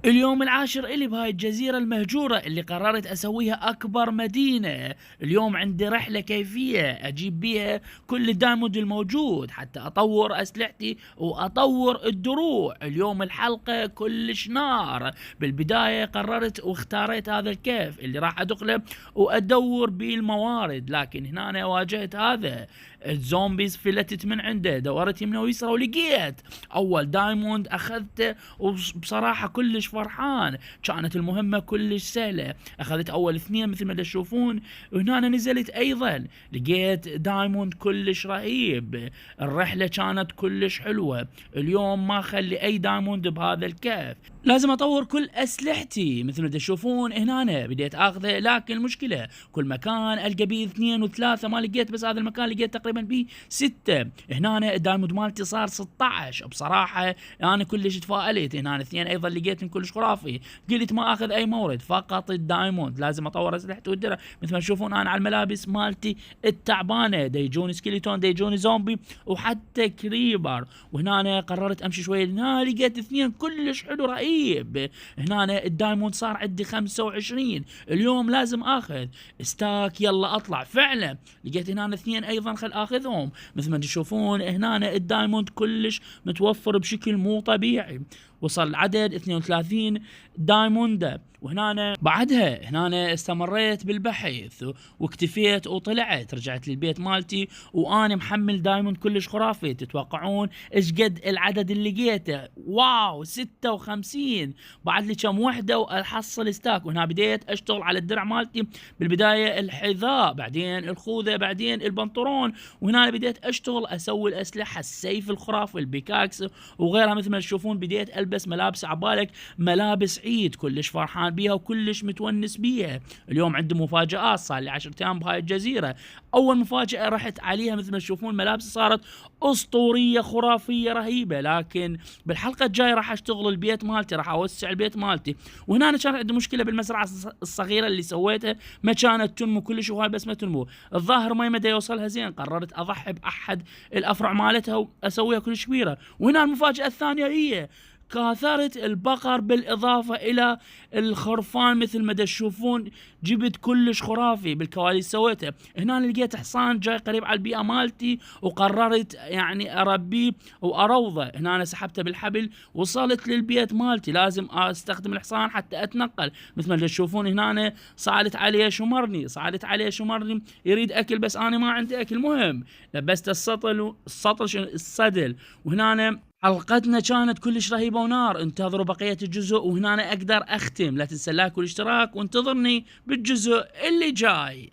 اليوم العاشر إلي بهاي الجزيرة المهجورة اللي قررت أسويها أكبر مدينة. اليوم عندي رحلة كيفية أجيب بيها كل الدايموند الموجود حتى أطور أسلحتي وأطور الدروع. اليوم الحلقة كلش نار. بالبداية قررت واختاريت هذا الكيف اللي راح أدخله وأدور بيه الموارد، لكن هنا أنا واجهت هذا الزومبيز، فلتت من عنده، دورت يمين ويسرى ولقيت أول دايموند أخذته، وبصراحة كلش فرحان. كانت المهمة كلش سهلة، أخذت أول اثنين مثل ما تشوفون، وهنا أنا نزلت أيضا لقيت دايموند كلش رهيب. الرحلة كانت كلش حلوة. اليوم ما خلي أي دايموند بهذا الكهف، لازم أطور كل أسلحتي مثل ما تشوفون. هنا أنا بديت أخذه، لكن المشكلة كل مكان ألقى بيه 2 و3 ما لقيت، بس هذا المكان لقيت تقريبا بيه 6. هنا أنا الدايموند مالتي صار 16. بصراحة أنا كلش تفائلت. هنا أنا 2 أيضا لقيتهم كلش خرافي. قلت ما أخذ أي مورد، فقط الدايموند. لازم أطور أسلحتي والدرع مثل ما تشوفون. أنا على الملابس مالتي التعبانة، ديجوني سكيليتون، ديجوني زومبي، وحتى كريبر. وهنا أنا قررت أمشي شوية. هنا لقيت 2 كلش حلو رهيب. هنا أنا الدايموند صار عندي 25. اليوم لازم اخذ ستاك. يلا اطلع. فعلا لقيت هنا 2 ايضا، خل اخذهم. مثل ما تشوفون هنا الدايموند كلش متوفر بشكل مو طبيعي. وصل عدد 32 دايموند. وهنا بعدها هنا استمريت بالبحث واكتفيت وطلعت، رجعت للبيت مالتي وانا محمل دايموند كلش خرافي. تتوقعون ايش قد العدد اللي لقيته؟ واو 56. بعد لي كم وحده واحصل ستاك. وهنا بديت اشتغل على الدرع مالتي. بالبدايه الحذاء، بعدين الخوذه، بعدين البنطلون. وهنا بديت اشتغل اسوي الاسلحه، السيف الخرافي، البيكاكس وغيرها. مثل ما تشوفون بديت البس ملابس، عبالك ملابس عيد. كلش فرحان بيها وكلش متونس بيها. اليوم عندي مفاجآت، صار لي 10 ايام بهاي الجزيره. اول مفاجاه رحت عليها مثل ما تشوفون ملابس صارت اسطوريه خرافيه رهيبه. لكن بالحلقه الجايه راح اشتغل البيت مالتي، راح اوسع البيت مالتي. وهنا أنا كان عندي مشكله بالمزرعه الصغيره اللي سويتها، ما كانت تنمو كلش، وهاي بس ما تنمو. الظاهر ما مدى يوصلها زين. قررت اضحي باحد الافرع مالتها واسويها كلش كبيره. وهنا المفاجاه الثانيه هي كاثرة البقر بالإضافة إلى الخرفان. مثل ما تشوفون جبت كلش خرافي بالكواليس سويته. هنا لقيت حصان جاي قريب على البيئة مالتي، وقررت يعني أربيه وأروضه. هنا أنا سحبته بالحبل، وصلت للبيت مالتي. لازم أستخدم الحصان حتى أتنقل. مثل ما تشوفون هنا أنا صعدت عليه شمرني يريد أكل، بس أنا ما عندي أكل. مهم لبست الصدل. وهنا أنا حلقتنا كانت كلش رهيبة ونار. انتظروا بقية الجزء، وهنا أنا أقدر أختم. لا تنسى اللايك والاشتراك، وانتظرني بالجزء اللي جاي.